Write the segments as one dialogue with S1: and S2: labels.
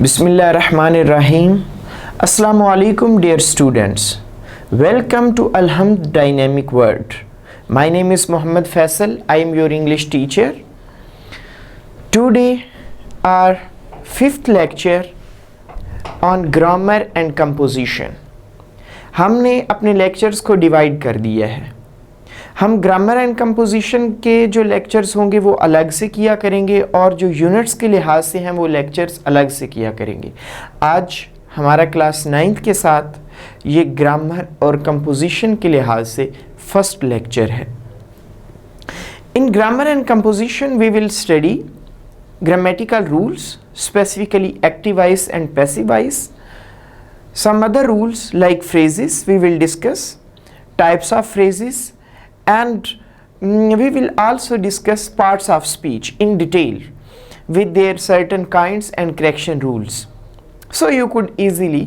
S1: Bismillahirrahmanirrahim. Assalamu alaikum dear students. Welcome to Alhamd Dynamic World. My name is Muhammad Faisal. I am your English teacher. Today our fifth lecture on grammar and composition. हमने अपने lectures को divide कर दिया है. हम grammar and composition के जो lectures होंगे वो अलग से किया करेंगे और जो यूनिट्स के लिहाज से हैं वो लेक्चर्स अलग से किया करेंगे. आज हमारा क्लास 9th के साथ ये ग्रामर और कंपोजिशन के लिहाज से फर्स्ट लेक्चर है. In grammar and composition we will study grammatical rules, specifically active voice and passive voice. Some other rules like phrases we will discuss, types of phrases, and we will also discuss parts of speech in detail with their certain kinds and correction rules, so you could easily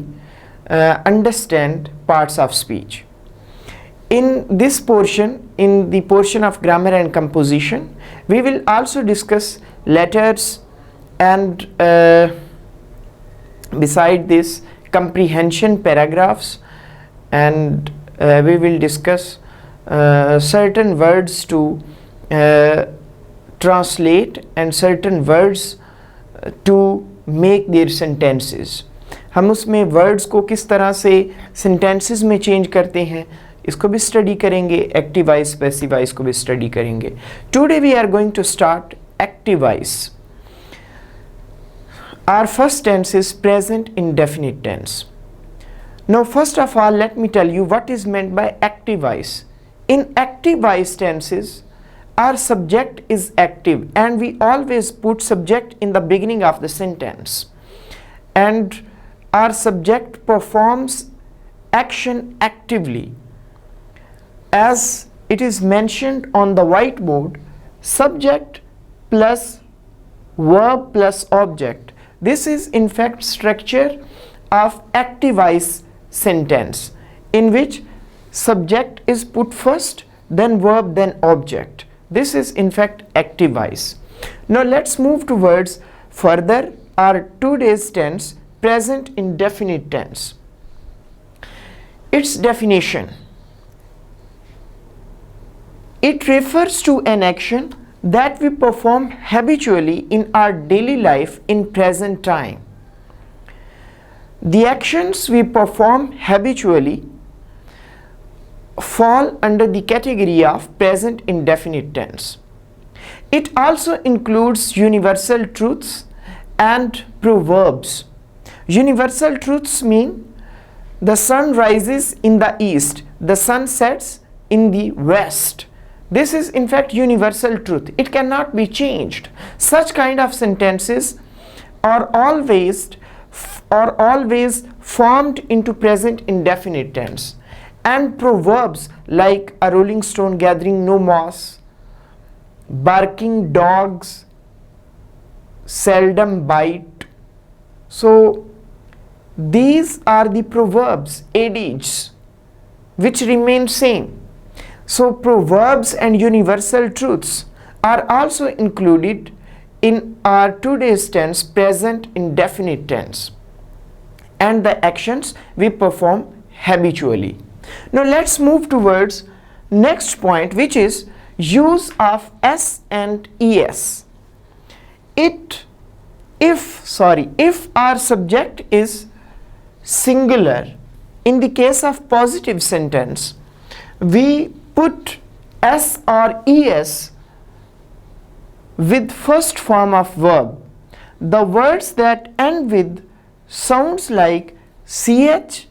S1: understand parts of speech. In this portion, in the portion of grammar and composition, we will also discuss letters and beside this comprehension paragraphs, and we will discuss certain words to translate and certain words to make their sentences. हम उसमें words को किस तरह से sentences में change करते हैं इसको भी स्टडी करेंगे. एक्टिव वॉइस, पैसिव वॉइस को भी स्टडी करेंगे. Today we are going to start active voice. Our first tense is present indefinite tense. Now first of all let me tell you what is meant by active voice. In active voice tenses our subject is active and we always put subject in the beginning of the sentence, and our subject performs action actively. As it is mentioned on the whiteboard, subject plus verb plus object. This is in fact structure of active voice sentence, in which subject is put first, then verb, then object. This is in fact active voice. Now let's move towards further our today's tense, present indefinite tense. Its definition: it refers to an action that we perform habitually in our daily life in present time. The actions we perform habitually fall under the category of present indefinite tense. It also includes universal truths and proverbs. Universal truths mean the sun rises in the east, the sun sets in the west. This is in fact universal truth. It cannot be changed. Such kind of sentences are always formed into present indefinite tense. And proverbs like a rolling stone gathering no moss, barking dogs seldom bite. So these are the proverbs, adages, which remain same. So proverbs and universal truths are also included in our today's tense, present indefinite tense, and the actions we perform habitually. Now let's move towards next point, which is use of s and es. If our subject is singular, in the case of positive sentence we put s or es with first form of verb. The words that end with sounds like ch,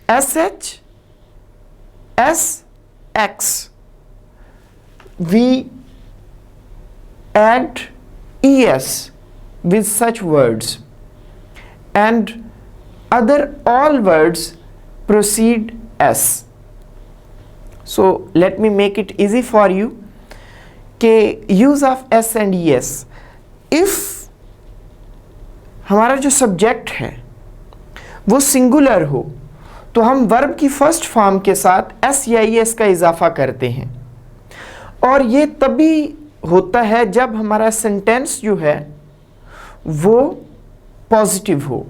S1: sh, sx, we add es with such words, and other all words proceed s. So let me make it easy for you कि use of s and es. If हमारा जो subject है वो singular हो तो हम verb की first form के साथ s या es का इजाफा करते हैं, और ये तभी होता है जब हमारा सेंटेंस जो है वो पॉजिटिव हो।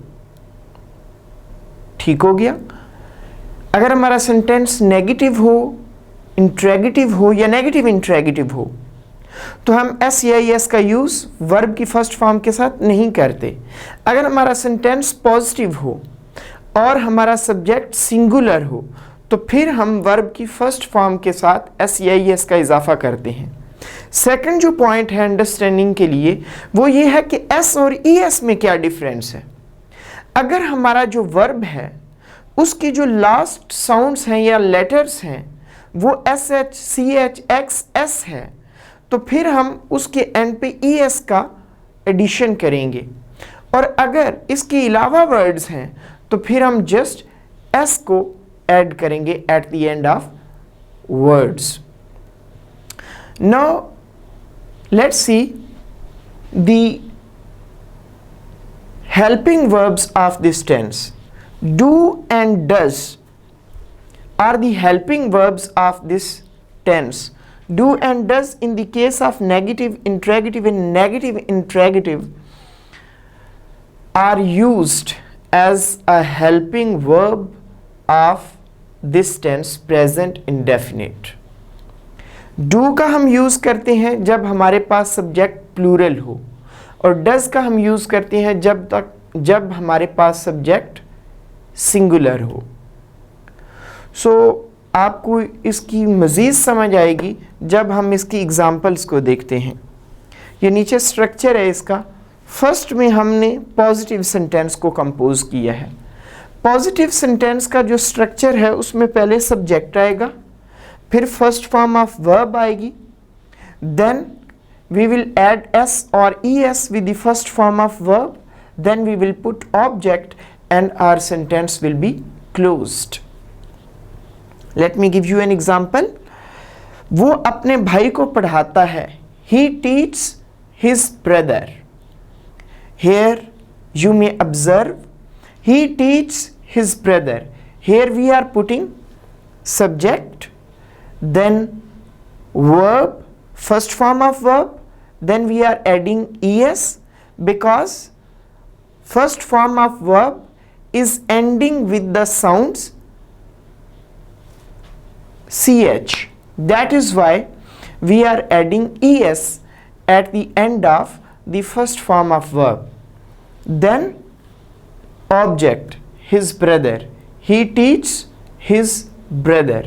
S1: ठीक हो गया। अगर हमारा सेंटेंस नेगेटिव हो, इंट्रोगेटिव हो या नेगेटिव इंट्रोगेटिव हो, तो हम एस या एस का यूज वर्ब की फर्स्ट फॉर्म के साथ नहीं करते। अगर हमारा सेंटेंस पॉजिटिव हो और हमारा सब्जेक्ट सिंगुलर हो, तो फिर हम वर्ब की फर्स्ट फॉर्म के साथ एस या एस का इजाफा करते हैं। सेकंड जो पॉइंट है अंडरस्टैंडिंग के लिए, वो ये है कि एस और ई एस में क्या डिफरेंस है। अगर हमारा जो वर्ब है उसकी जो लास्ट साउंड्स हैं या लेटर्स हैं वो S H, C H, X, S है, तो फिर हम उसके एंड पे ई एस का एडिशन करेंगे। और अगर इसके अलावा वर्ड्स हैं तो फिर हम जस्ट एस को ऐड करेंगे at the end of words. Now let's see the helping verbs of this tense. Do and does are the helping verbs of this tense. Do and does in the case of negative interrogative and negative interrogative are used as a helping verb of this tense present indefinite. Do का हम use करते हैं जब हमारे पास subject plural हो, और does का हम यूज करते हैं जब हमारे पास सब्जेक्ट सिंगुलर हो। सो आपको इसकी मज़ीद समझ आएगी जब हम इसकी एग्जांपल्स को देखते हैं। ये नीचे स्ट्रक्चर है इसका। फर्स्ट में हमने पॉजिटिव सेंटेंस को कंपोज किया है। पॉजिटिव सेंटेंस का जो स्ट्रक्चर है उसमें पहले सब्जेक्ट आएगा, फिर फर्स्ट फॉर्म ऑफ वर्ब आएगी, then we will add s or es with the first form of verb, then we will put object and our sentence will be closed. Let me give you an example. वो अपने भाई को पढ़ाता है। He teaches his brother. Here you may observe he teaches his brother. Here we are putting subject, then verb, first form of verb, then we are adding es because first form of verb is ending with the sounds ch. That is why we are adding es at the end of the first form of verb. Then object, his brother. He teaches his brother.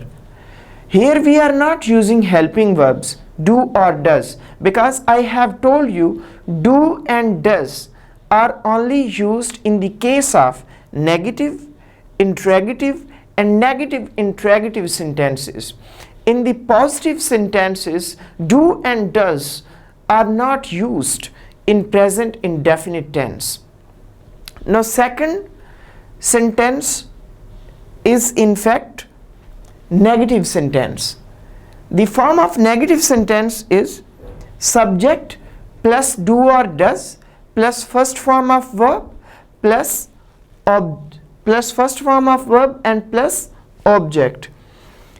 S1: Here we are not using helping verbs do or does, because I have told you do and does are only used in the case of negative, interrogative and negative interrogative sentences. In the positive sentences, do and does are not used in present indefinite tense. Now second sentence is in fact negative sentence. The form of negative sentence is subject plus do or does plus first form of verb plus first form of verb and plus object.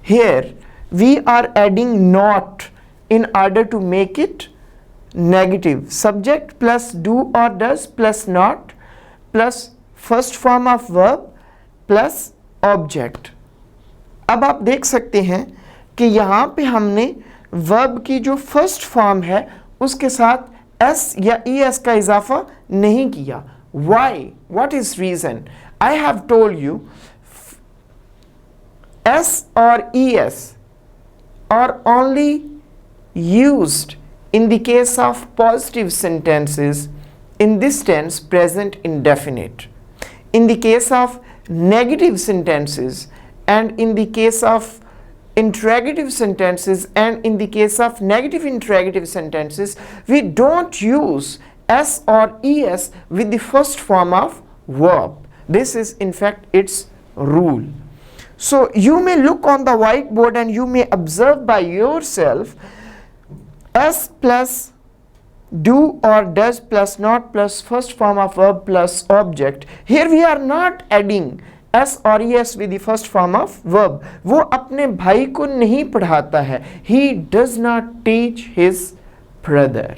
S1: Here we are adding not in order to make it negative. Subject plus do or does plus not plus first form of verb plus object. अब आप देख सकते हैं कि यहाँ पे हमने verb की जो फर्स्ट फॉर्म है उसके साथ एस या ई एस का इजाफा नहीं किया। Why? What is reason? I have told you S और E S R only used in the case of positive sentences in this tense present indefinite. In the case of negative sentences and in the case of interrogative sentences and in the case of negative interrogative sentences, we don't use s or es with the first form of verb. This is in fact its rule. So you may look on the whiteboard and you may observe by yourself s plus do or does plus not plus first form of verb plus object. Here we are not adding s or es with the first form of verb. वो अपने भाई को नहीं पढ़ाता है. He does not teach his brother.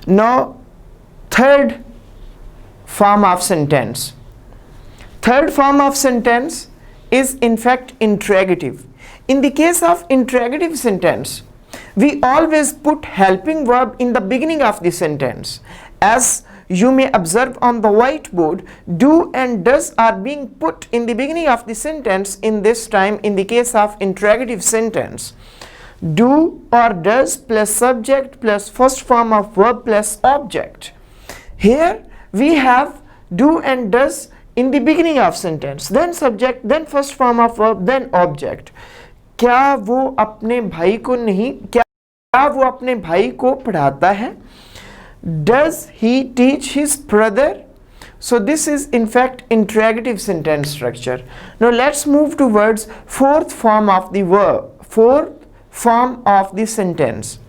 S1: Now third form of sentence. Third form of sentence is in fact interrogative. In the case of interrogative sentence, we always put helping verb in the beginning of the sentence. As you may observe on the whiteboard, do and does are being put in the beginning of the sentence in this time in the case of interrogative sentence. Do or does plus subject plus first form of verb plus object. Here we have do and does in the beginning of sentence, then subject, then first form of verb, then object. क्या वो अपने भाई को नहीं, क्या वो अपने भाई को पढ़ाता है? Does he teach his brother? So this is in fact interrogative sentence structure. Now let's move towards fourth form of the verb, fourth form of the sentence.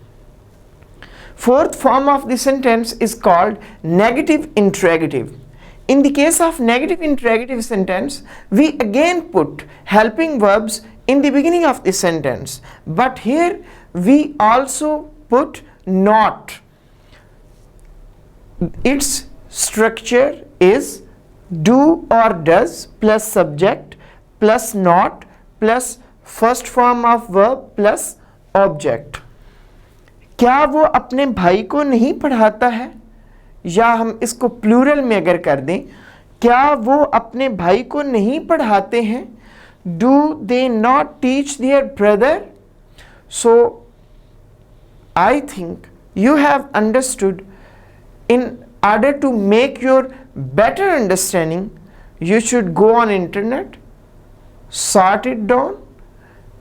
S1: Fourth form of the sentence is called negative interrogative. In the case of negative interrogative sentence, we again put helping verbs in the beginning of the sentence, but here we also put not. Its structure is do or does plus subject plus not plus first form of verb plus object. क्या वो अपने भाई को नहीं पढ़ाता है? या हम इसको प्लूरल में अगर कर दें, क्या वो अपने भाई को नहीं पढ़ाते हैं? Do they not teach their brother? So I think you have understood. In order to make your better understanding, you should go on internet, sort it down,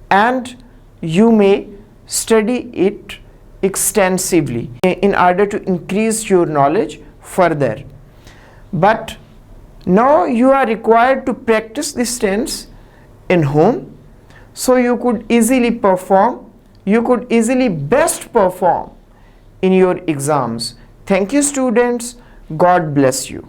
S1: and you may study it extensively in order to increase your knowledge further. But now you are required to practice this tense in home, so you could easily best perform in your exams. Thank you, students. God bless you.